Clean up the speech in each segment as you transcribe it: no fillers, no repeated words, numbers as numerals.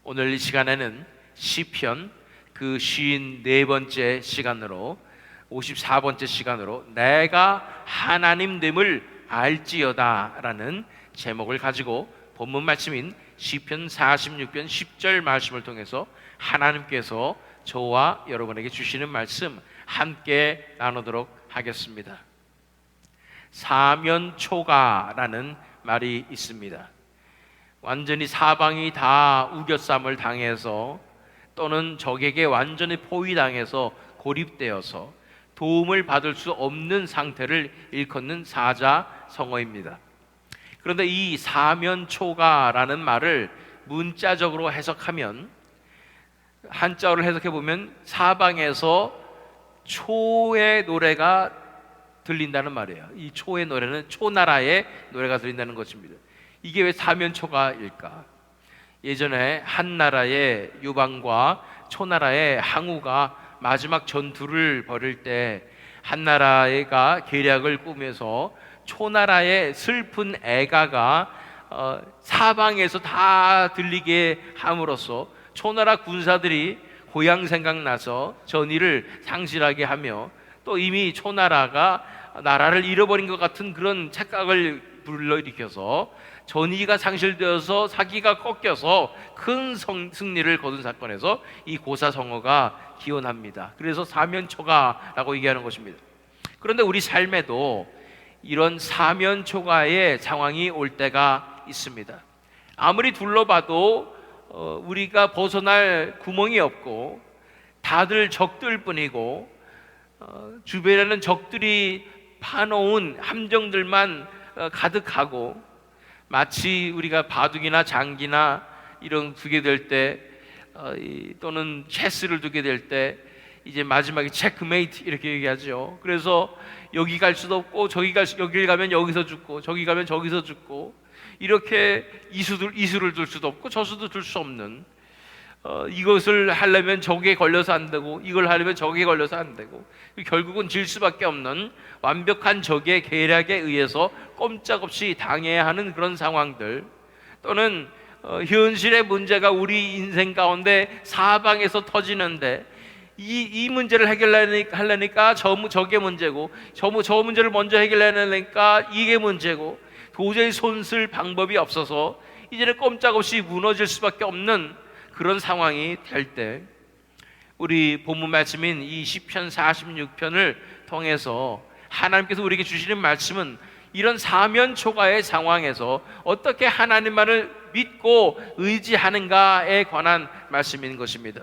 오늘 이 시간에는 시편 그 54번째 시간으로 54번째 시간으로 내가 하나님됨을 알지어다 라는 제목을 가지고 본문 말씀인 시편 46편 10절 말씀을 통해서 하나님께서 저와 여러분에게 주시는 말씀 함께 나누도록 하겠습니다. 사면초가라는 말이 있습니다. 완전히 사방이 다 우겨쌈을 당해서 또는 적에게 완전히 포위당해서 고립되어서 도움을 받을 수 없는 상태를 일컫는 사자성어입니다. 그런데 이 사면초가라는 말을 문자적으로 해석하면, 한자어를 해석해 보면 사방에서 초의 노래가 들린다는 말이에요. 이 초의 노래는 초나라의 노래가 들린다는 것입니다. 이게 왜 사면초가일까? 예전에 한나라의 유방과 초나라의 항우가 마지막 전투를 벌일 때 한나라가 계략을 꾸며서 초나라의 슬픈 애가가 사방에서 다 들리게 함으로써 초나라 군사들이 고향 생각나서 전의를 상실하게 하며, 또 이미 초나라가 나라를 잃어버린 것 같은 그런 착각을 불러일으켜서 전의가 상실되어서 사기가 꺾여서 큰 승리를 거둔 사건에서 이 고사성어가 기원합니다. 그래서 사면초가라고 얘기하는 것입니다. 그런데 우리 삶에도 이런 사면초가의 상황이 올 때가 있습니다. 아무리 둘러봐도 우리가 벗어날 구멍이 없고 다들 적들 뿐이고 주변에는 적들이 파놓은 함정들만 가득하고, 마치 우리가 바둑이나 장기나 이런 두게 될 때 또는 체스를 두게 될 때 이제 마지막에 체크메이트 이렇게 얘기하죠. 그래서 여기 갈 수도 없고 여기를 가면 여기서 죽고 저기 가면 저기서 죽고, 이렇게 이수를 둘 수도 없고 저수도 둘 수 없는, 이것을 하려면 저기에 걸려서 안 되고 이걸 하려면 저기에 걸려서 안 되고, 결국은 질 수밖에 없는 완벽한 적의 계략에 의해서 꼼짝없이 당해야 하는 그런 상황들, 또는 현실의 문제가 우리 인생 가운데 사방에서 터지는데 이 문제를 해결하려니까 저게 문제고, 저 문제를 먼저 해결하려니까 이게 문제고, 도저히 손쓸 방법이 없어서 이제는 꼼짝없이 무너질 수밖에 없는 그런 상황이 될 때, 우리 본문 말씀인 이 시편 46편을 통해서 하나님께서 우리에게 주시는 말씀은 이런 사면초가의 상황에서 어떻게 하나님만을 믿고 의지하는가에 관한 말씀인 것입니다.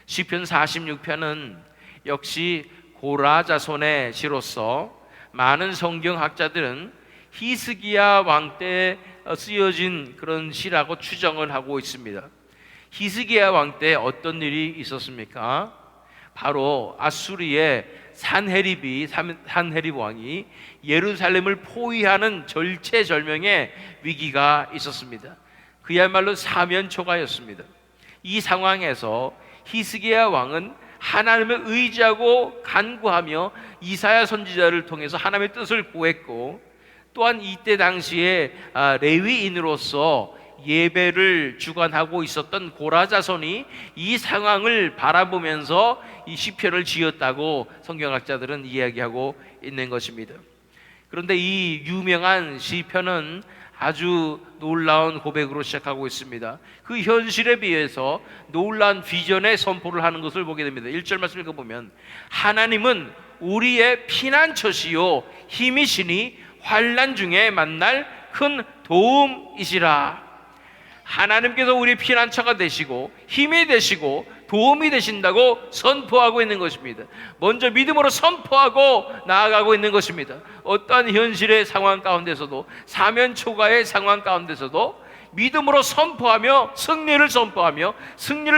시편 46편은 역시 고라 자손의 시로서 많은 성경학자들은 히스기야 왕 때 쓰여진 그런 시라고 추정을 하고 있습니다. 히스기야 왕 때 어떤 일이 있었습니까? 바로 아수리의 산헤립 왕이 예루살렘을 포위하는 절체절명의 위기가 있었습니다. 그야말로 사면초가였습니다. 이 상황에서 히스기야 왕은 하나님을 의지하고 간구하며 이사야 선지자를 통해서 하나님의 뜻을 구했고, 또한 이때 당시에 레위인으로서 예배를 주관하고 있었던 고라 자손이 이 상황을 바라보면서 이 시편을 지었다고 성경학자들은 이야기하고 있는 것입니다. 그런데 이 유명한 시편은 아주 놀라운 고백으로 시작하고 있습니다. 그 현실에 비해서 놀라운 비전의 선포를 하는 것을 보게 됩니다. 1절 말씀을 읽어보면, 하나님은 우리의 피난처시요 힘이시니 환난 중에 만날 큰 도움이시라. 하나님께서 우리 피난처가 되시고 힘이 되시고 도움이 되신다고 선포하고 있는 것입니다. 먼저 믿음으로 선포하고 나아가고 있는 것입니다. 어떠한 현실의 상황 가운데서도, 사면초가의 상황 가운데서도 믿음으로 선포하며 승리를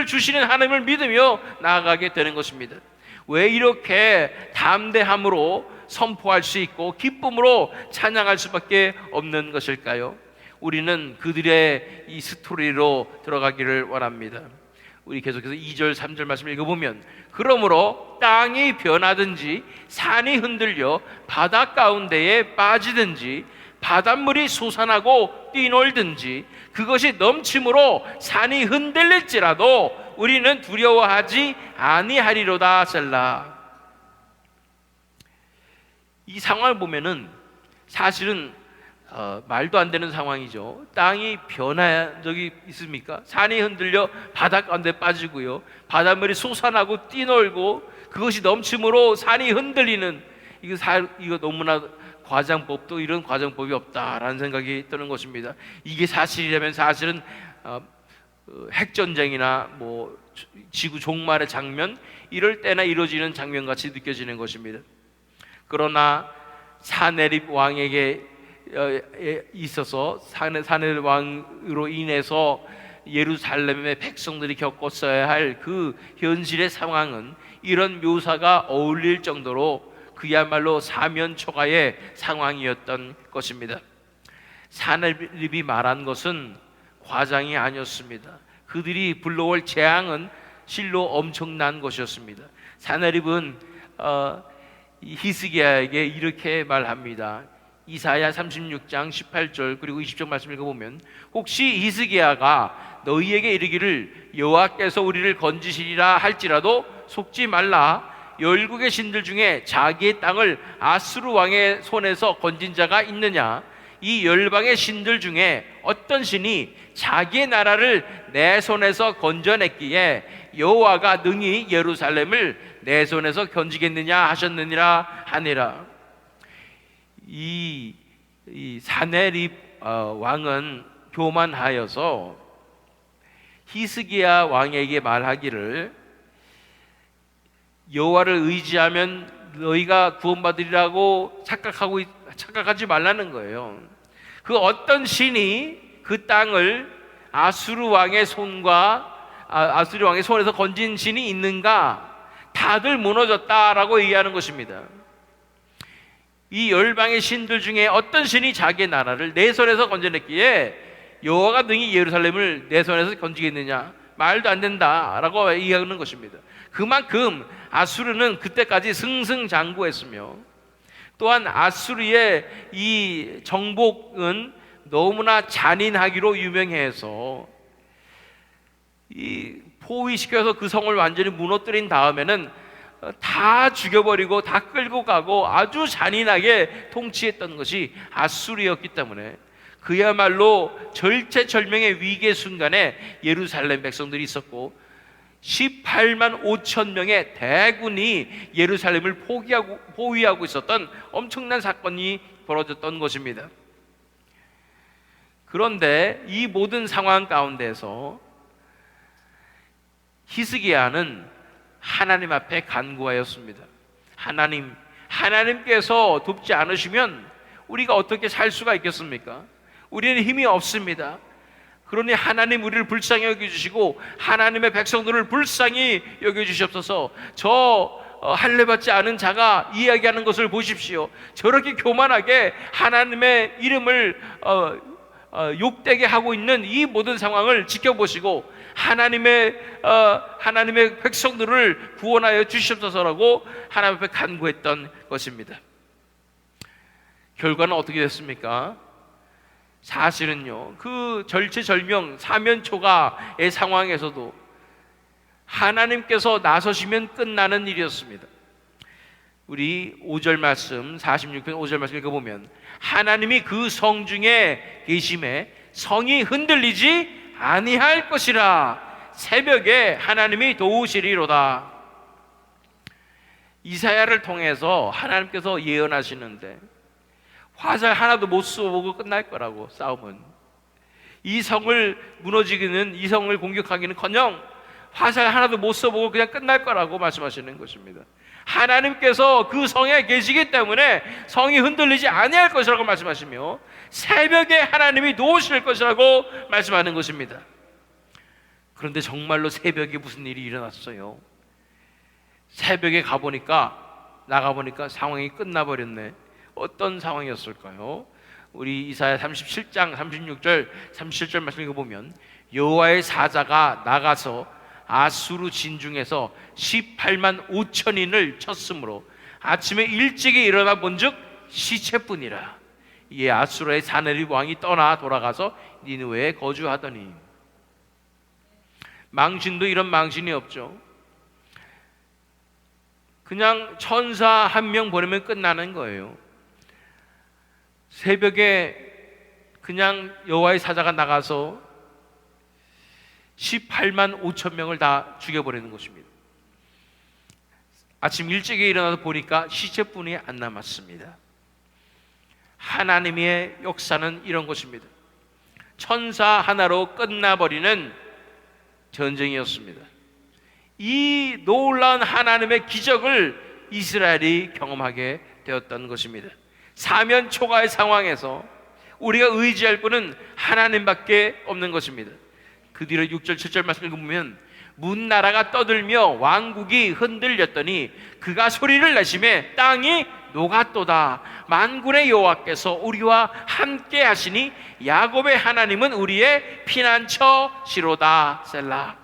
주시는 하나님을 믿으며 나아가게 되는 것입니다. 왜 이렇게 담대함으로 선포할 수 있고 기쁨으로 찬양할 수밖에 없는 것일까요? 우리는 그들의 이 스토리로 들어가기를 원합니다. 우리 계속해서 2절 3절 말씀을 읽어보면, 그러므로 땅이 변하든지 산이 흔들려 바다 가운데에 빠지든지 바닷물이 솟아나고 뛰놀든지 그것이 넘침으로 산이 흔들릴지라도 우리는 두려워하지 아니하리로다. 셀라. 이 상황을 보면은 사실은 말도 안 되는 상황이죠. 땅이 변한 적이 있습니까? 산이 흔들려 바닷 가운데 빠지고요, 바닷물이 솟아나고 뛰놀고 그것이 넘침으로 산이 흔들리는, 이거 너무나 과장법도 이런 과장법이 없다라는 생각이 드는 것입니다. 이게 사실이라면 사실은 핵전쟁이나 뭐 지구 종말의 장면, 이럴 때나 이루어지는 장면같이 느껴지는 것입니다. 그러나 사네립 왕에게 있어서 사네립 왕으로 인해서 예루살렘의 백성들이 겪었어야 할 그 현실의 상황은 이런 묘사가 어울릴 정도로 그야말로 사면초가의 상황이었던 것입니다. 사네립이 말한 것은 과장이 아니었습니다. 그들이 불러올 재앙은 실로 엄청난 것이었습니다. 사네립은 히스기야에게 이렇게 말합니다. 이사야 36장 18절 그리고 20절 말씀 읽어보면, 혹시 히스기야가 너희에게 이르기를 여호와께서 우리를 건지시리라 할지라도 속지 말라. 열국의 신들 중에 자기의 땅을 아수르 왕의 손에서 건진 자가 있느냐? 이 열방의 신들 중에 어떤 신이 자기의 나라를 내 손에서 건져냈기에 여호와가 능히 예루살렘을 내 손에서 건지겠느냐 하셨느니라 하니라. 이 사네립 왕은 교만하여서 히스기야 왕에게 말하기를 여호와를 의지하면 너희가 구원받으리라고 착각하지 말라는 거예요. 그 어떤 신이 그 땅을 아수르 왕의 손에서 건진 신이 있는가? 다들 무너졌다라고 얘기하는 것입니다. 이 열방의 신들 중에 어떤 신이 자기의 나라를 내 손에서 건져냈기에 여호와가 능히 예루살렘을 내 손에서 건지겠느냐? 말도 안 된다라고 얘기하는 것입니다. 그만큼 아수르는 그때까지 승승장구했으며, 또한 아수르의 이 정복은 너무나 잔인하기로 유명해서 이 포위시켜서 그 성을 완전히 무너뜨린 다음에는 다 죽여버리고 다 끌고 가고 아주 잔인하게 통치했던 것이 아수르였기 때문에 그야말로 절체절명의 위기의 순간에 예루살렘 백성들이 있었고 18만 5천 명의 대군이 예루살렘을 포위하고 있었던 엄청난 사건이 벌어졌던 것입니다. 그런데 이 모든 상황 가운데서 히스기야는 하나님 앞에 간구하였습니다. 하나님께서 돕지 않으시면 우리가 어떻게 살 수가 있겠습니까? 우리는 힘이 없습니다. 그러니 하나님 우리를 불쌍히 여겨주시고 하나님의 백성들을 불쌍히 여겨주시옵소서. 할례받지 않은 자가 이야기하는 것을 보십시오. 저렇게 교만하게 하나님의 이름을 욕되게 하고 있는 이 모든 상황을 지켜보시고 하나님의 백성들을 구원하여 주시옵소서라고 하나님 앞에 간구했던 것입니다. 결과는 어떻게 됐습니까? 사실은요, 그 절체절명 사면초가의 상황에서도 하나님께서 나서시면 끝나는 일이었습니다. 우리 5절 말씀, 46편 5절 말씀 읽어보면, 하나님이 그 성 중에 계심에 성이 흔들리지 아니할 것이라. 새벽에 하나님이 도우시리로다. 이사야를 통해서 하나님께서 예언하시는데 화살 하나도 못 쏘고 끝날 거라고. 싸움은 이 성을 무너지기는, 이 성을 공격하기는커녕 화살 하나도 못 쏘고 그냥 끝날 거라고 말씀하시는 것입니다. 하나님께서 그 성에 계시기 때문에 성이 흔들리지 아니할 것이라고 말씀하시며 새벽에 하나님이 도우실 것이라고 말씀하는 것입니다. 그런데 정말로 새벽에 무슨 일이 일어났어요? 새벽에 나가보니까 상황이 끝나버렸네. 어떤 상황이었을까요? 우리 이사야 37장 36절 37절 말씀 읽어보면, 여호와의 사자가 나가서 아수르 진중에서 18만 5천인을 쳤으므로 아침에 일찍이 일어나 본즉 시체뿐이라. 아수르의 사내립 왕이 떠나 돌아가서 니느웨에 거주하더니. 망신도 이런 망신이 없죠. 그냥 천사 한 명 보내면 끝나는 거예요. 새벽에 그냥 여호와의 사자가 나가서 18만 5천 명을 다 죽여버리는 것입니다. 아침 일찍에 일어나서 보니까 시체뿐이 안 남았습니다. 하나님의 역사는 이런 것입니다. 천사 하나로 끝나버리는 전쟁이었습니다. 이 놀라운 하나님의 기적을 이스라엘이 경험하게 되었던 것입니다. 사면 초가의 상황에서 우리가 의지할 분은 하나님밖에 없는 것입니다. 그 뒤로 6절 7절 말씀을 읽으면 문나라가 떠들며 왕국이 흔들렸더니 그가 소리를 내시매 땅이 녹았도다. 만군의 여호와께서 우리와 함께 하시니 야곱의 하나님은 우리의 피난처시로다. 셀라.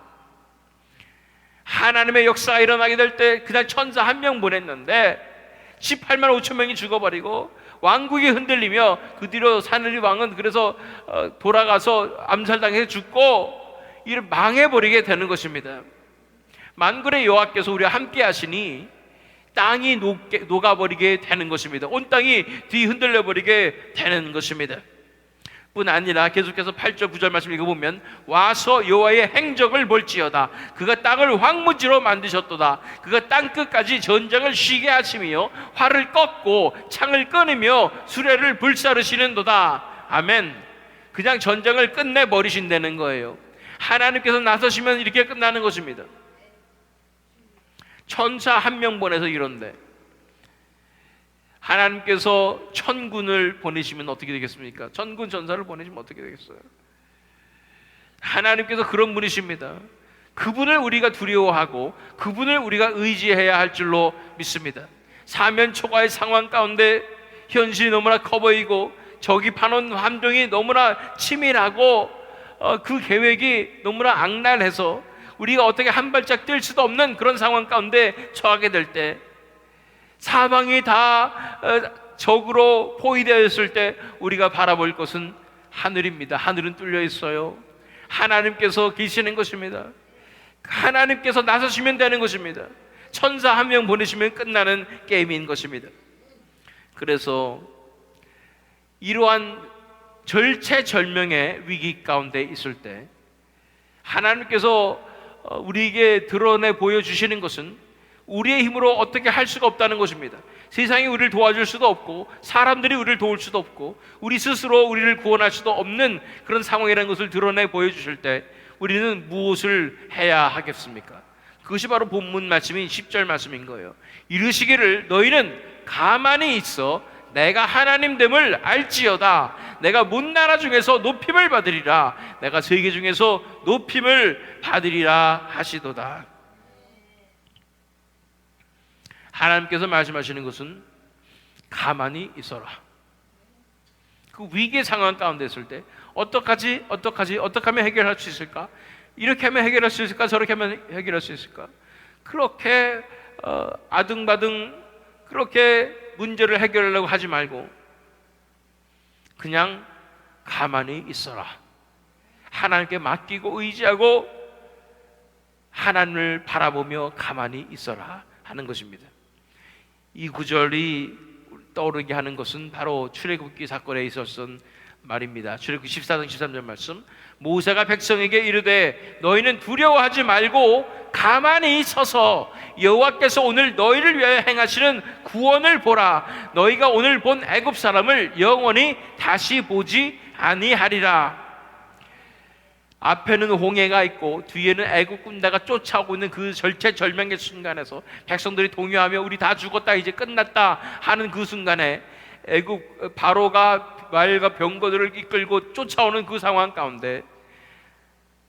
하나님의 역사가 일어나게 될 때 그냥 천사 한 명 보냈는데 18만 5천 명이 죽어버리고 왕국이 흔들리며 그 뒤로 사느리 왕은 그래서 돌아가서 암살당해서 죽고 이를 망해버리게 되는 것입니다. 만군의 여호와께서 우리와 함께 하시니 땅이 녹아버리게 되는 것입니다. 온 땅이 뒤 흔들려버리게 되는 것입니다. 뿐 아니라 계속해서 8절 9절 말씀 읽어보면 와서 여호와의 행적을 볼지어다. 그가 땅을 황무지로 만드셨도다. 그가 땅끝까지 전쟁을 쉬게 하시며 활을 꺾고 창을 끊으며 수레를 불사르시는도다. 아멘. 그냥 전쟁을 끝내버리신다는 거예요. 하나님께서 나서시면 이렇게 끝나는 것입니다. 천사 한 명 보내서 이런데 하나님께서 천군을 보내시면 어떻게 되겠습니까? 천군 전사를 보내시면 어떻게 되겠어요? 하나님께서 그런 분이십니다. 그분을 우리가 두려워하고 그분을 우리가 의지해야 할 줄로 믿습니다. 사면 초과의 상황 가운데 현실이 너무나 커 보이고 적이 파놓은 함정이 너무나 치밀하고 그 계획이 너무나 악랄해서 우리가 어떻게 한 발짝 뛸 수도 없는 그런 상황 가운데 처하게 될 때, 사방이 다 적으로 포위되어 있을 때 우리가 바라볼 것은 하늘입니다. 하늘은 뚫려 있어요. 하나님께서 계시는 것입니다. 하나님께서 나서시면 되는 것입니다. 천사 한 명 보내시면 끝나는 게임인 것입니다. 그래서 이러한 절체절명의 위기 가운데 있을 때 하나님께서 우리에게 드러내 보여주시는 것은 우리의 힘으로 어떻게 할 수가 없다는 것입니다. 세상이 우리를 도와줄 수도 없고 사람들이 우리를 도울 수도 없고 우리 스스로 우리를 구원할 수도 없는 그런 상황이라는 것을 드러내 보여주실 때 우리는 무엇을 해야 하겠습니까? 그것이 바로 본문 말씀인 10절 말씀인 거예요. 이르시기를 너희는 가만히 있어 내가 하나님됨을 알지어다. 내가 문나라 중에서 높임을 받으리라. 내가 세계 중에서 높임을 받으리라 하시도다. 하나님께서 말씀하시는 것은 가만히 있어라. 그 위기의 상황 가운데 있을 때 어떻게 하면 해결할 수 있을까? 이렇게 하면 해결할 수 있을까? 저렇게 하면 해결할 수 있을까? 그렇게 아등바등 그렇게 문제를 해결하려고 하지 말고 그냥 가만히 있어라. 하나님께 맡기고 의지하고 하나님을 바라보며 가만히 있어라 하는 것입니다. 이 구절이 떠오르게 하는 것은 바로 출애굽기 사건에 있었던 말입니다. 출애굽기 14장 13절 말씀, 모세가 백성에게 이르되 너희는 두려워하지 말고 가만히 서서 여호와께서 오늘 너희를 위하여 행하시는 구원을 보라. 너희가 오늘 본 애굽 사람을 영원히 다시 보지 아니하리라. 앞에는 홍해가 있고 뒤에는 애굽 군대가 쫓아오고 있는 그 절체절명의 순간에서 백성들이 동요하며 우리 다 죽었다 이제 끝났다 하는 그 순간에 애굽 바로가 말과 병거들을 이끌고 쫓아오는 그 상황 가운데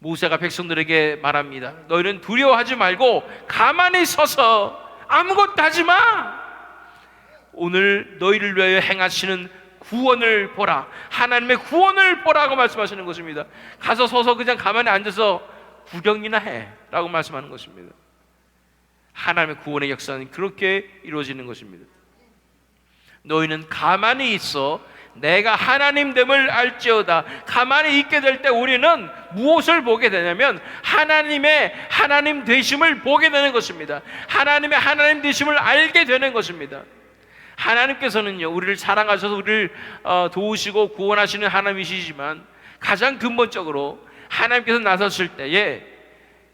모세가 백성들에게 말합니다. 너희는 두려워하지 말고 가만히 서서 아무것도 하지 마. 오늘 너희를 위하여 행하시는 구원을 보라. 하나님의 구원을 보라고 말씀하시는 것입니다. 가서 서서 그냥 가만히 앉아서 구경이나 해 라고 말씀하는 것입니다. 하나님의 구원의 역사는 그렇게 이루어지는 것입니다. 너희는 가만히 있어 내가 하나님됨을 알지어다. 가만히 있게 될 때 우리는 무엇을 보게 되냐면 하나님의 하나님 되심을 보게 되는 것입니다. 하나님의 하나님 되심을 알게 되는 것입니다. 하나님께서는요, 우리를 사랑하셔서 우리를 도우시고 구원하시는 하나님이시지만 가장 근본적으로 하나님께서 나서실 때에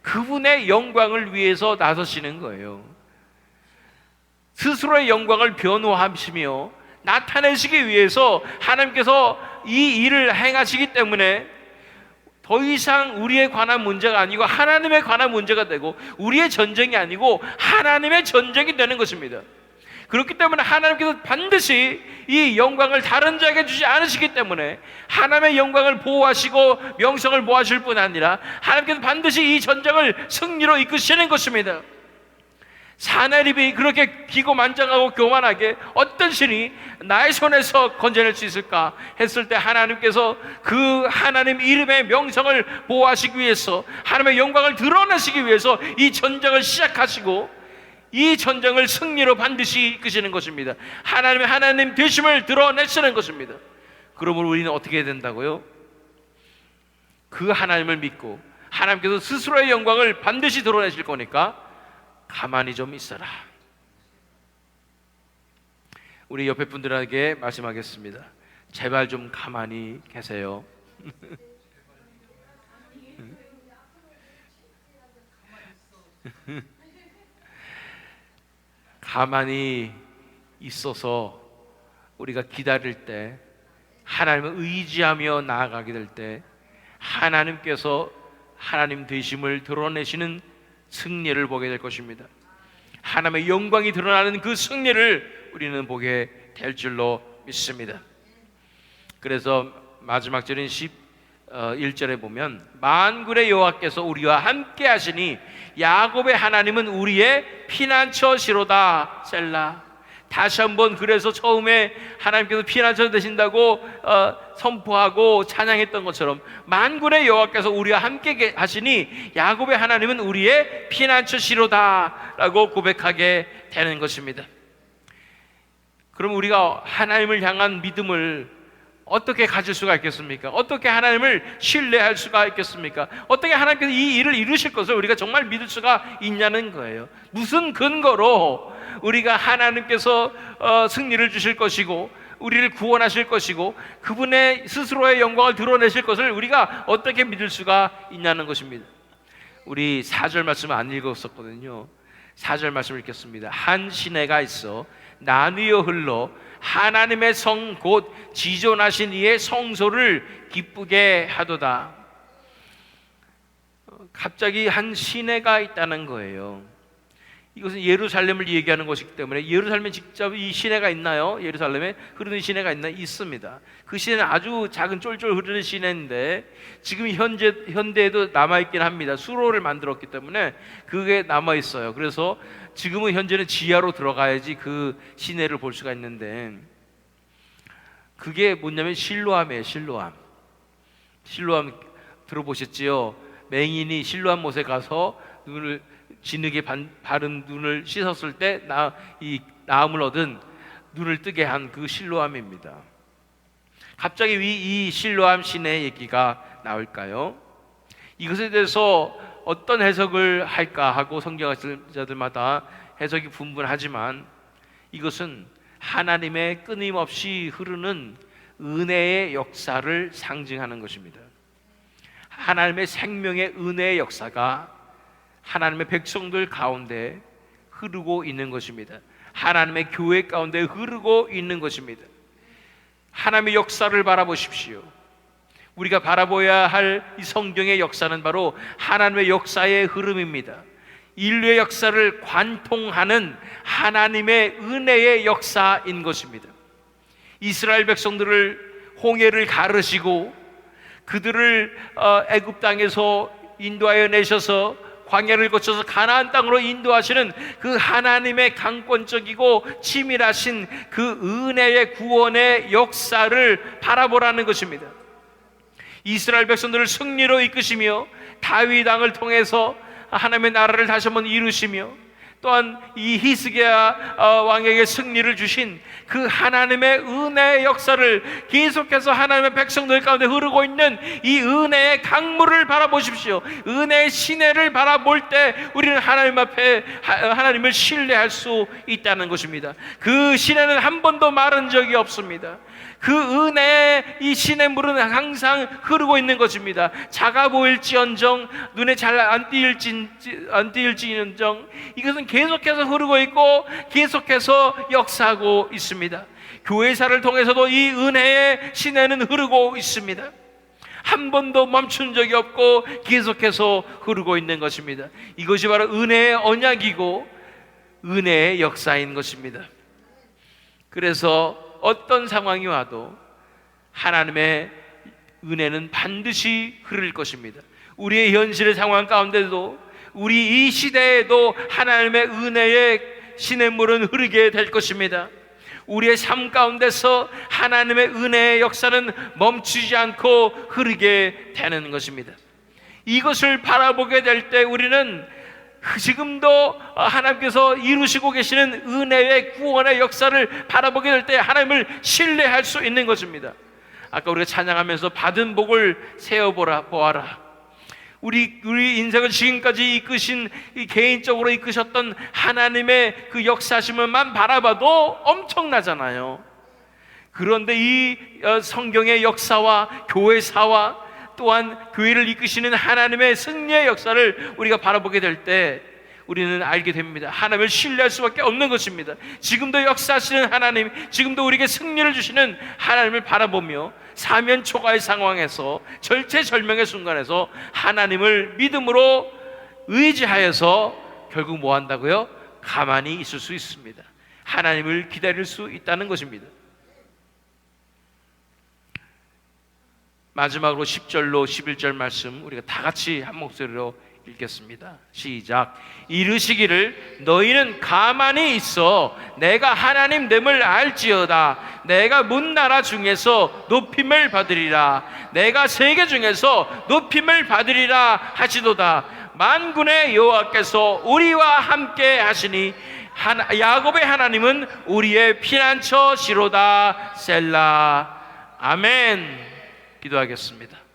그분의 영광을 위해서 나서시는 거예요. 스스로의 영광을 변호하시며 나타내시기 위해서 하나님께서 이 일을 행하시기 때문에 더 이상 우리에 관한 문제가 아니고 하나님에 관한 문제가 되고, 우리의 전쟁이 아니고 하나님의 전쟁이 되는 것입니다. 그렇기 때문에 하나님께서 반드시 이 영광을 다른 자에게 주지 않으시기 때문에 하나님의 영광을 보호하시고 명성을 보호하실 뿐 아니라 하나님께서 반드시 이 전쟁을 승리로 이끄시는 것입니다. 사내립이 그렇게 기고만장하고 교만하게 어떤 신이 나의 손에서 건져낼 수 있을까 했을 때 하나님께서 그 하나님 이름의 명성을 보호하시기 위해서, 하나님의 영광을 드러내시기 위해서 이 전쟁을 시작하시고 이 전쟁을 승리로 반드시 이끄시는 것입니다. 하나님의 하나님 되심을 드러내시는 것입니다. 그러므로 우리는 어떻게 해야 된다고요? 그 하나님을 믿고 하나님께서 스스로의 영광을 반드시 드러내실 거니까 가만히 좀 있어라. 우리 옆에 분들에게 말씀하겠습니다. 제발 좀 가만히 계세요. 가만히 있어서 우리가 기다릴 때, 하나님을 의지하며 나아가게 될 때 하나님께서 하나님 되심을 드러내시는 승리를 보게 될 것입니다. 하나님의 영광이 드러나는 그 승리를 우리는 보게 될 줄로 믿습니다. 그래서 마지막 절인 11절에 보면 만군의 여호와께서 우리와 함께 하시니 야곱의 하나님은 우리의 피난처시로다. 셀라. 다시 한번, 그래서 처음에 하나님께서 피난처 되신다고 선포하고 찬양했던 것처럼 만군의 여호와께서 우리와 함께 하시니 야곱의 하나님은 우리의 피난처시로다 라고 고백하게 되는 것입니다. 그럼 우리가 하나님을 향한 믿음을 어떻게 가질 수가 있겠습니까? 어떻게 하나님을 신뢰할 수가 있겠습니까? 어떻게 하나님께서 이 일을 이루실 것을 우리가 정말 믿을 수가 있냐는 거예요. 무슨 근거로 우리가 하나님께서 승리를 주실 것이고 우리를 구원하실 것이고 그분의 스스로의 영광을 드러내실 것을 우리가 어떻게 믿을 수가 있냐는 것입니다. 우리 4절 말씀 안 읽었었거든요. 4절 말씀 읽겠습니다. 한 시내가 있어 나뉘어 흘러 하나님의 성 곧 지존하신 이의 성소를 기쁘게 하도다. 갑자기 한 시내가 있다는 거예요. 이것은 예루살렘을 얘기하는 것이기 때문에, 예루살렘에 직접 이 시내가 있나요? 예루살렘에 흐르는 시내가 있나요? 있습니다. 그 시내는 아주 작은 쫄쫄 흐르는 시내인데 지금 현대에도 남아있긴 합니다. 수로를 만들었기 때문에 그게 남아있어요. 그래서 지금은 현재는 지하로 들어가야지 그 시내를 볼 수가 있는데, 그게 뭐냐면 실로암이에요. 실로암 들어보셨지요? 맹인이 실로암 못에 가서 눈을 진흙에 바른 눈을 씻었을 때 이 나음을 얻은 눈을 뜨게 한 그 실로암입니다. 갑자기 이 실로암 시내 얘기가 나올까요? 이것에 대해서 어떤 해석을 할까 하고 성경학자들마다 해석이 분분하지만 이것은 하나님의 끊임없이 흐르는 은혜의 역사를 상징하는 것입니다. 하나님의 생명의 은혜의 역사가 하나님의 백성들 가운데 흐르고 있는 것입니다. 하나님의 교회 가운데 흐르고 있는 것입니다. 하나님의 역사를 바라보십시오. 우리가 바라보아야 할 이 성경의 역사는 바로 하나님의 역사의 흐름입니다. 인류의 역사를 관통하는 하나님의 은혜의 역사인 것입니다. 이스라엘 백성들을 홍해를 가르시고 그들을 애굽 땅에서 인도하여 내셔서 광야를 거쳐서 가나안 땅으로 인도하시는 그 하나님의 강권적이고 치밀하신 그 은혜의 구원의 역사를 바라보라는 것입니다. 이스라엘 백성들을 승리로 이끄시며 다윗 왕을 통해서 하나님의 나라를 다시 한번 이루시며, 또한 이 히스기야 왕에게 승리를 주신 그 하나님의 은혜의 역사를 계속해서 하나님의 백성들 가운데 흐르고 있는 이 은혜의 강물을 바라보십시오. 은혜의 시내를 바라볼 때 우리는 하나님 앞에 하나님을 신뢰할 수 있다는 것입니다. 그 시내는 한 번도 마른 적이 없습니다. 그 은혜의 이 시냇물은 항상 흐르고 있는 것입니다. 작아 보일지언정, 눈에 잘 안 띄일지언정, 이것은 계속해서 흐르고 있고 계속해서 역사하고 있습니다. 교회사를 통해서도 이 은혜의 시내는 흐르고 있습니다. 한 번도 멈춘 적이 없고 계속해서 흐르고 있는 것입니다. 이것이 바로 은혜의 언약이고 은혜의 역사인 것입니다. 그래서 어떤 상황이 와도 하나님의 은혜는 반드시 흐를 것입니다. 우리의 현실의 상황 가운데도, 우리 이 시대에도 하나님의 은혜의 시냇물은 흐르게 될 것입니다. 우리의 삶 가운데서 하나님의 은혜의 역사는 멈추지 않고 흐르게 되는 것입니다. 이것을 바라보게 될 때 우리는 지금도 하나님께서 이루시고 계시는 은혜의 구원의 역사를 바라보게 될 때 하나님을 신뢰할 수 있는 것입니다. 아까 우리가 찬양하면서 받은 복을 보아라. 우리 인생을 지금까지 이끄신, 개인적으로 이끄셨던 하나님의 그 역사심을만 바라봐도 엄청나잖아요. 그런데 이 성경의 역사와 교회사와 또한 교회를 이끄시는 하나님의 승리의 역사를 우리가 바라보게 될 때 우리는 알게 됩니다. 하나님을 신뢰할 수밖에 없는 것입니다. 지금도 역사하시는 하나님, 지금도 우리에게 승리를 주시는 하나님을 바라보며 사면초가의 상황에서, 절체절명의 순간에서 하나님을 믿음으로 의지하여서 결국 뭐 한다고요? 가만히 있을 수 있습니다. 하나님을 기다릴 수 있다는 것입니다. 마지막으로 10절로 11절 말씀 우리가 다 같이 한 목소리로 읽겠습니다. 시작. 이르시기를 너희는 가만히 있어 내가 하나님 됨을 알지어다. 내가 문나라 중에서 높임을 받으리라. 내가 세계 중에서 높임을 받으리라 하시도다. 만군의 여호와께서 우리와 함께 하시니 야곱의 하나님은 우리의 피난처시로다. 셀라. 아멘. 기도하겠습니다.